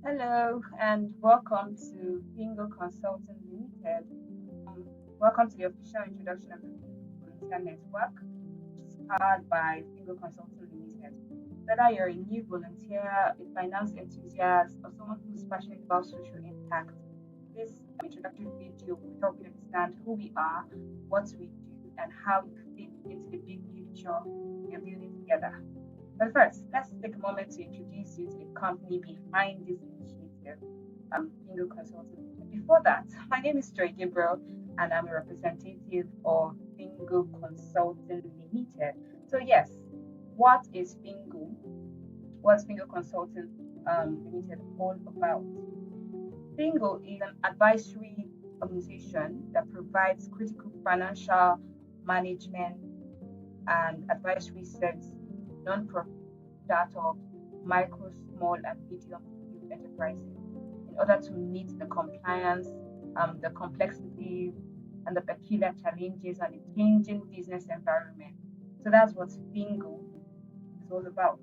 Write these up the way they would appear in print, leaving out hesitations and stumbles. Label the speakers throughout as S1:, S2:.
S1: Hello and welcome to FINGO Consulting Ltd. Um, Welcome to the official introduction of the FINGO Volunteer Network, which is powered by FINGO Consulting Ltd. Whether you're a new volunteer, a finance enthusiast, or someone who's passionate about social impact, this introductory video will help you understand who we are, what we do, and how it fits into the big picture we're building together. But first, let's take a moment to introduce you to the company behind this initiative, FINGO Consulting. Before that, my name is Joy Gabriel, and I'm a representative of FINGO Consulting Limited. So, yes, what is FINGO? What's FINGO Consulting Limited all about? FINGO is an advisory organization that provides critical financial management and advisory services, non-profit startups, micro, small, and medium-scale enterprises in order to meet the compliance, the complexities, and the peculiar challenges and the changing business environment. So that's what FINGO is all about.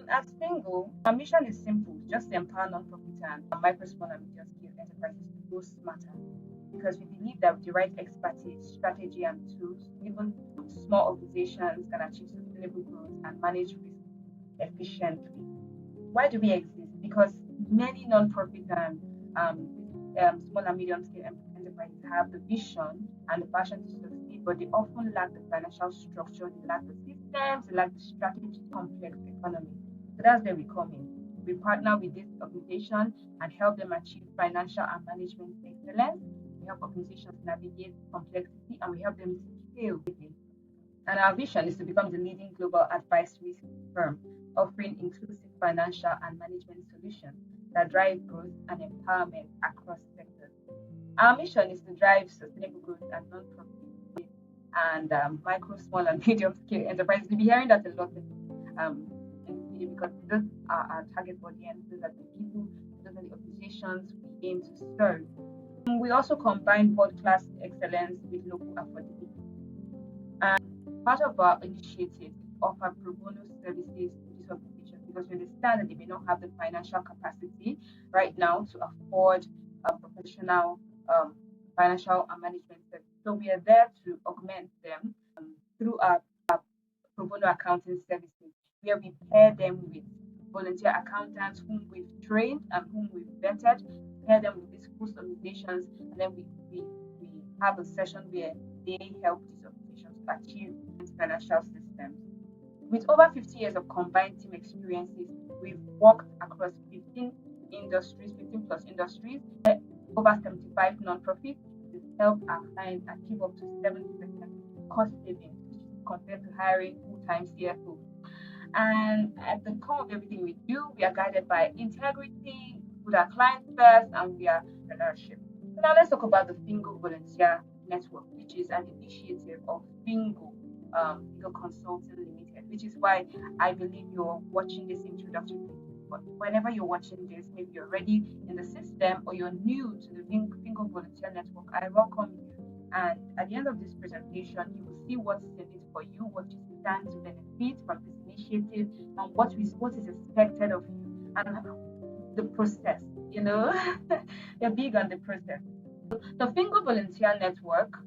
S1: At FINGO, our mission is simple: just to empower non-profit and micro, small, and medium-scale enterprises to grow smarter. Because we believe that with the right expertise, strategy, and tools, even small organizations can achieve sustainable growth and manage risk efficiently. Why do we exist? Because many non-profit and small and medium-scale enterprises have the vision and the passion to succeed, but they often lack the financial structure, they lack the systems, they lack the strategy to complex economy. So that's where we come in. We partner with this organization and help them achieve financial and management excellence. We help organizations navigate complexity and we help them scale. And our vision is to become the leading global advisory firm offering inclusive financial and management solutions that drive growth and empowerment across sectors. Our mission is to drive sustainable growth and non-profit and micro, small, and medium scale enterprises. You'll be hearing that a lot in the video because those are our target audience, those are the people, those are the organizations we aim to serve. We also combine world-class excellence with local affordability. And part of our initiative is to offer pro bono services to these organizations because we understand that they may not have the financial capacity right now to afford a professional financial and management service. So we are there to augment them through our pro bono accounting services, where we pair them with volunteer accountants whom we've trained and whom we've vetted, pair them with these host organizations, and then we have a session where they help these organizations to achieve these financial systems. With over 50 years of combined team experiences, we've worked across 15 industries, 15 plus industries, over 75 nonprofits to help our clients achieve up to 70% cost savings compared to hiring full-time CFO. And at the core of everything we do, we are guided by integrity, with our clients first, and we are entrepreneurship. So now let's talk about the FINGO Volunteer Network, which is an initiative of FINGO Consulting Limited, which is why I believe you're watching this introductory video. But whenever you're watching this, maybe you're already in the system or you're new to the FINGO Volunteer Network, I welcome you. And at the end of this presentation, you will see what's in it for you, what you stand to benefit from this initiative, and what is expected of you, and the process. They're big on the process. The FINGO Volunteer Network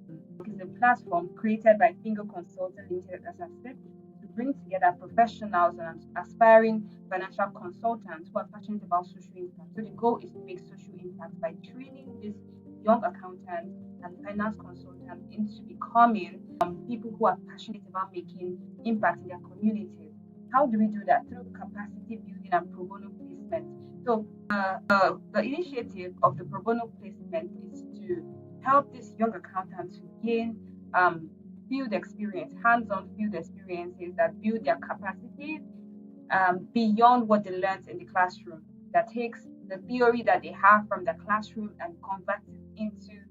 S1: is a platform created by FINGO Consulting Ltd, as I said, to bring together professionals and aspiring financial consultants who are passionate about social impact. So the goal is to make social impact by training these young accountants and finance consultants into becoming people who are passionate about making impact in their communities. How do we do that? Through capacity building and pro bono placement. So the initiative of the pro bono placement is to help these young accountants to gain field experience, hands-on field experiences that build their capacities beyond what they learned in the classroom. That takes the theory that they have from the classroom and converts it into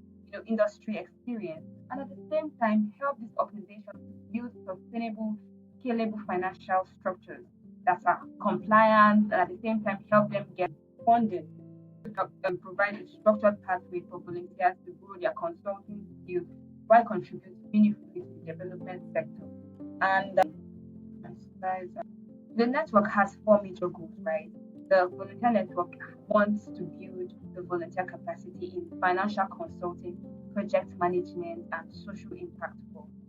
S1: industry experience, and at the same time help these organizations to build sustainable, scalable financial structures that are compliant, and at the same time help them get funding and provide a structured pathway for volunteers to grow their consulting skills while contributing meaningfully to the development sector. And the network has four major goals, right? the volunteer network wants to build the volunteer capacity in financial consulting, project management, and social impact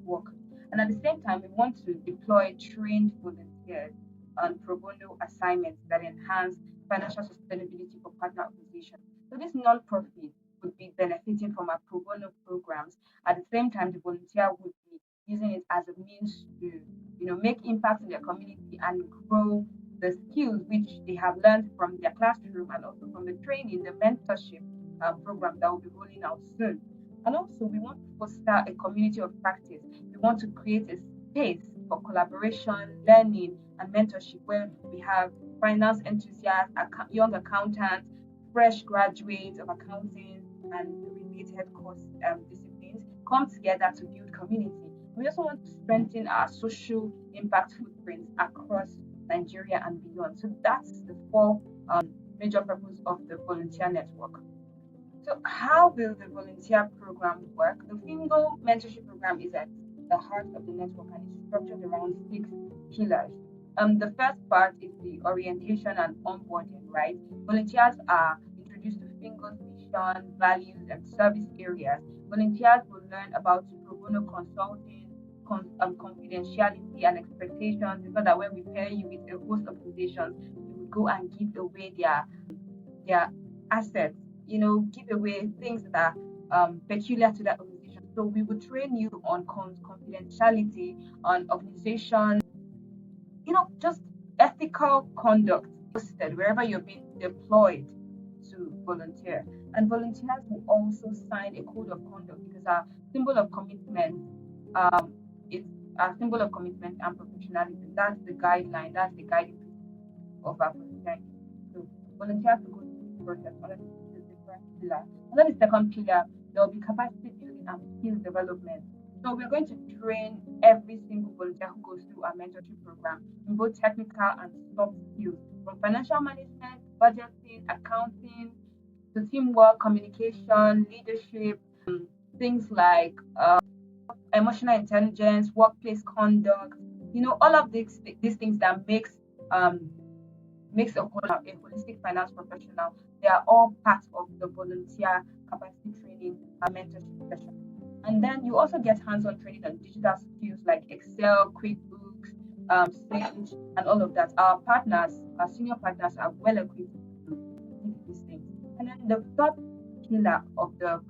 S1: work. And at the same time, we want to deploy trained volunteers on pro bono assignments that enhance financial sustainability for partner organizations. So this non-profit would be benefiting from our pro bono programs. At the same time, the volunteer would be using it as a means to, make impact in their community and grow the skills which they have learned from their classroom and also from the training, the mentorship program that will be rolling out soon. And also, we want to foster a community of practice. We want to create a space for collaboration, learning, and mentorship where we have finance enthusiasts, young accountants, fresh graduates of accounting, and related course disciplines come together to build community. We also want to strengthen our social impact footprints across Nigeria and beyond. So that's the four major purpose of the volunteer network. So how will the volunteer program work? The FINGO mentorship program is at the heart of the network and is structured around 6 pillars. The first part is the orientation and onboarding, right? Volunteers are introduced to FINGO's mission, values, and service areas. Volunteers will learn about pro bono consulting, confidentiality, and expectations. It's not that when we pair you with a host of organizations, you will go and give away their assets, give away things that are peculiar to that organization. So we will train you on confidentiality, on organization, just ethical conduct posted wherever you're being deployed to volunteer. And volunteers will also sign a code of conduct because our symbol of commitment is our symbol of commitment and professionalism. That's the guideline, that's the guiding principle of our volunteering. So volunteers will go through the process. This is the first pillar. And then the second pillar, there will be capacity building and skill development. So we're going to train every single volunteer who goes through our mentorship program in both technical and soft skills, from financial management, budgeting, accounting, to teamwork, communication, leadership, things like emotional intelligence, workplace conduct, all of these things that makes a holistic finance professional. They are all part of the volunteer capacity training and mentorship session. And then you also get hands-on training on digital skills like Excel, QuickBooks, Sage, and all of that. Our senior partners are well equipped to do these things. And then the third pillar of the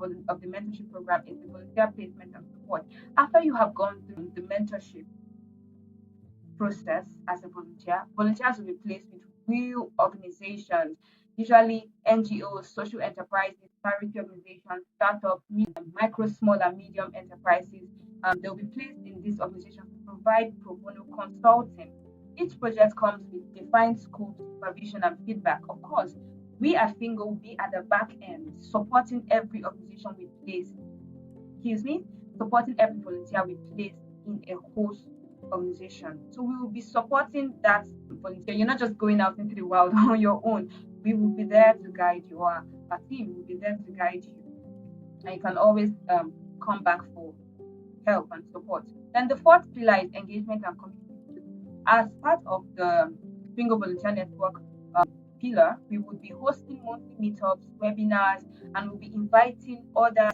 S1: mentorship program is the volunteer placement and support. After you have gone through the mentorship process as a volunteer, volunteers will be placed with real organizations, usually NGOs, social enterprises, charity organizations, startups, micro, small, and medium enterprises. They'll be placed in these organizations to provide pro bono consulting. Each project comes with defined scope, supervision, and feedback. Of course, we at FINGO will be at the back end supporting every organization we place. Supporting every volunteer we place in a host organization. So we will be supporting that volunteer. You're not just going out into the world on your own. We will be there to guide you. Our team will be there to guide you. And you can always come back for help and support. Then the fourth pillar is engagement and community. As part of the FINGO Volunteer Network pillar, we would be hosting monthly meetups, webinars, and we'll be inviting other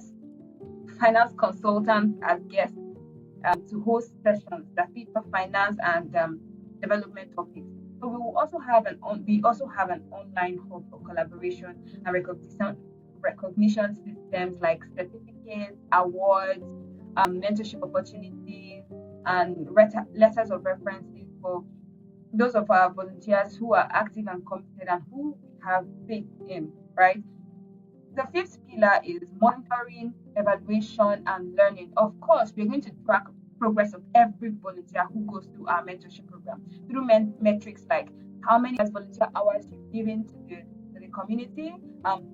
S1: finance consultants as guests to host sessions that feature finance and development topics. So we will also have an online hub for collaboration and recognition systems like certificates, awards, mentorship opportunities, and letters of references for those of our volunteers who are active and committed and who have faith in, right? The fifth pillar is monitoring, evaluation, and learning. Of course, we're going to track progress of every volunteer who goes through our mentorship program through metrics like how many volunteer hours you've given to the community,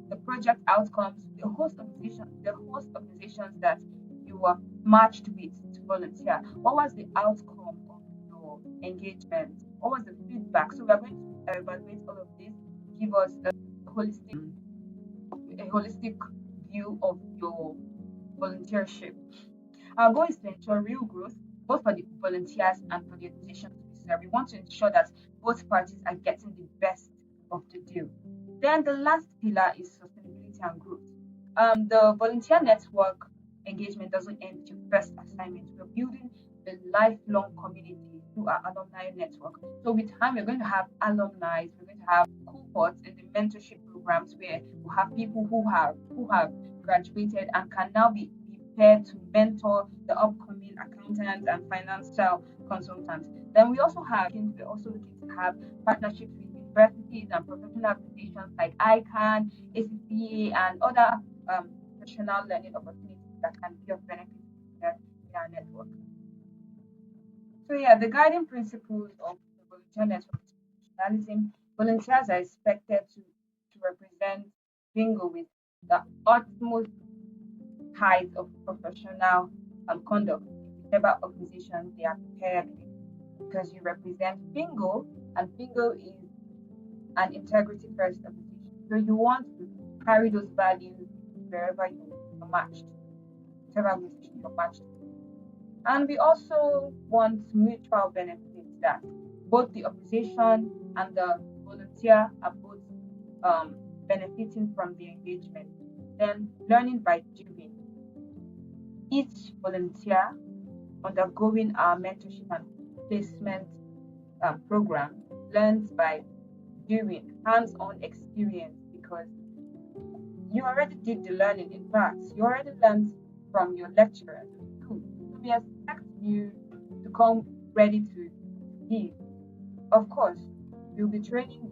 S1: the project outcomes, the host organizations that you were matched with to volunteer. What was the outcome of your engagement? What was the feedback? So we're going to evaluate all of this, give us a holistic view of your volunteership. Our goal is to ensure real growth, both for the volunteers and for the organizations we serve. We want to ensure that both parties are getting the best of the deal. Then the last pillar is sustainability and growth. The volunteer network engagement doesn't end with your first assignment. We're building a lifelong community through our alumni network. So with time, we're going to have alumni, we're going to have cohorts in the mentorship programs where we have people who have graduated and can now be prepared to mentor the upcoming accountants and financial consultants. Then we're also looking to have partnerships with universities and professional organizations like ICANN, ACCA, and other professional learning opportunities that can be of benefit in our network. So yeah, the guiding principles of the volunteer network is professionalism. Volunteers are expected to represent FINGO with the utmost height of professional conduct in whichever organization they are paired with, because you represent FINGO, and FINGO is an integrity first organization. So you want to carry those values wherever you're matched, whichever organization you're matched. And we also want mutual benefits, that both the organization and the volunteer are both benefiting from the engagement. Then learning by doing. Each volunteer undergoing our mentorship and placement program learns by doing hands-on experience, because you already did the learning. In fact, you already learned from your lecturers in school. So we expect you to come ready to give. Of course, we'll be training you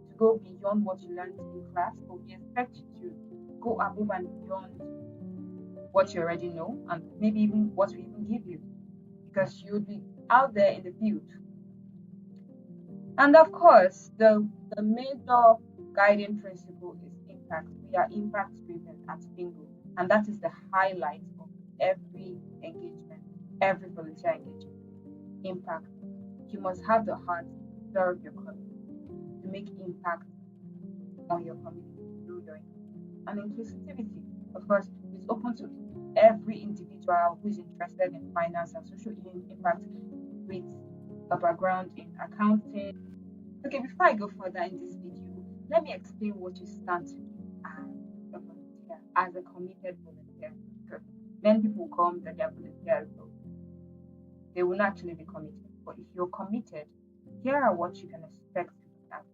S1: to go beyond what you learned in class, but we expect you to go above and beyond what you already know, and maybe even what we even give you, because you'll be out there in the field. And of course, the major guiding principle is impact. We are impact driven at FINGO, and that is the highlight of every engagement, every volunteer engagement. Impact. You must have the heart to serve your community, to make impact on your community through your impact. And inclusivity, of course, is open to every individual who is interested in finance and social impact with a background in accounting. Okay, before I go further in this video, let me explain what you stand to do as a volunteer, as a committed volunteer. Because many people come that they are volunteers, so they will not actually be committed. But if you're committed, here are what you can expect to be at.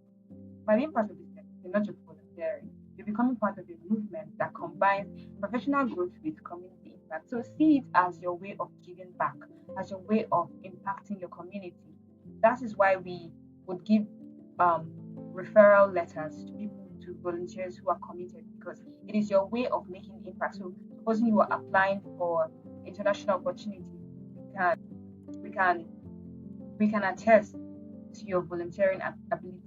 S1: By being part of this network, you're not just volunteering, you're becoming part of a movement that combines professional growth with community impact. So see it as your way of giving back, as your way of impacting your community. That is why we would give referral letters to people, to volunteers who are committed, because it is your way of making impact. So supposing you are applying for international opportunity, we can attest to your volunteering ability.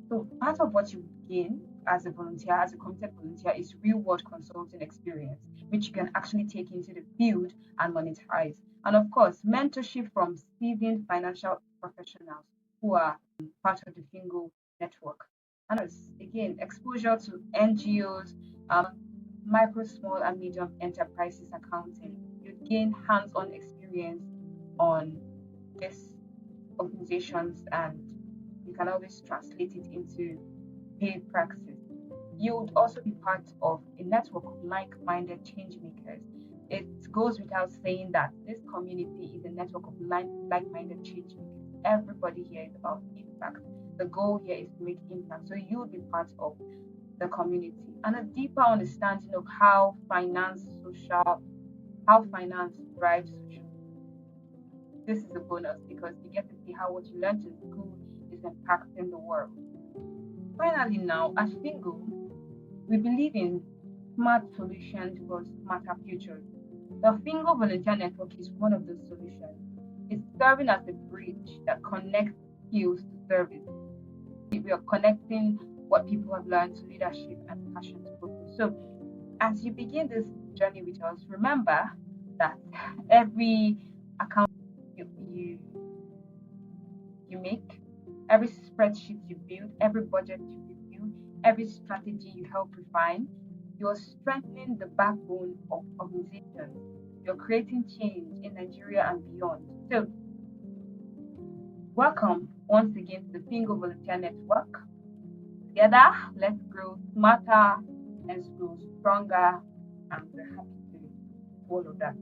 S1: So part of what you gain as a volunteer, as a committed volunteer, is real world consulting experience, which you can actually take into the field and monetize. And of course, mentorship from seasoned financial professionals who are part of the FINGO network. And again, exposure to NGOs, micro, small, and medium enterprises accounting. You gain hands-on experience on these organizations, and you can always translate it into paid practice. You would also be part of a network of like-minded change makers. It goes without saying that this community is a network of like-minded change makers. Everybody here is about impact. The goal here is to make impact. So you will be part of the community, and a deeper understanding of how finance drives social. This is a bonus because you get to see how what you learned in school is impacting the world. Finally, now, at FINGO, we believe in smart solutions for smarter futures. The FINGO Volunteer Network is one of those solutions. It's serving as a bridge that connects skills to service. We are connecting what people have learned to leadership and passion to purpose. So, as you begin this journey with us, remember that every account you make, every spreadsheet you build, every budget you review, every strategy you help refine, you're strengthening the backbone of organizations. You're creating change in Nigeria and beyond. So, welcome once again to the FINGO Volunteer Network. together. Let's grow smarter, let's grow stronger, and we're happy to do all of that.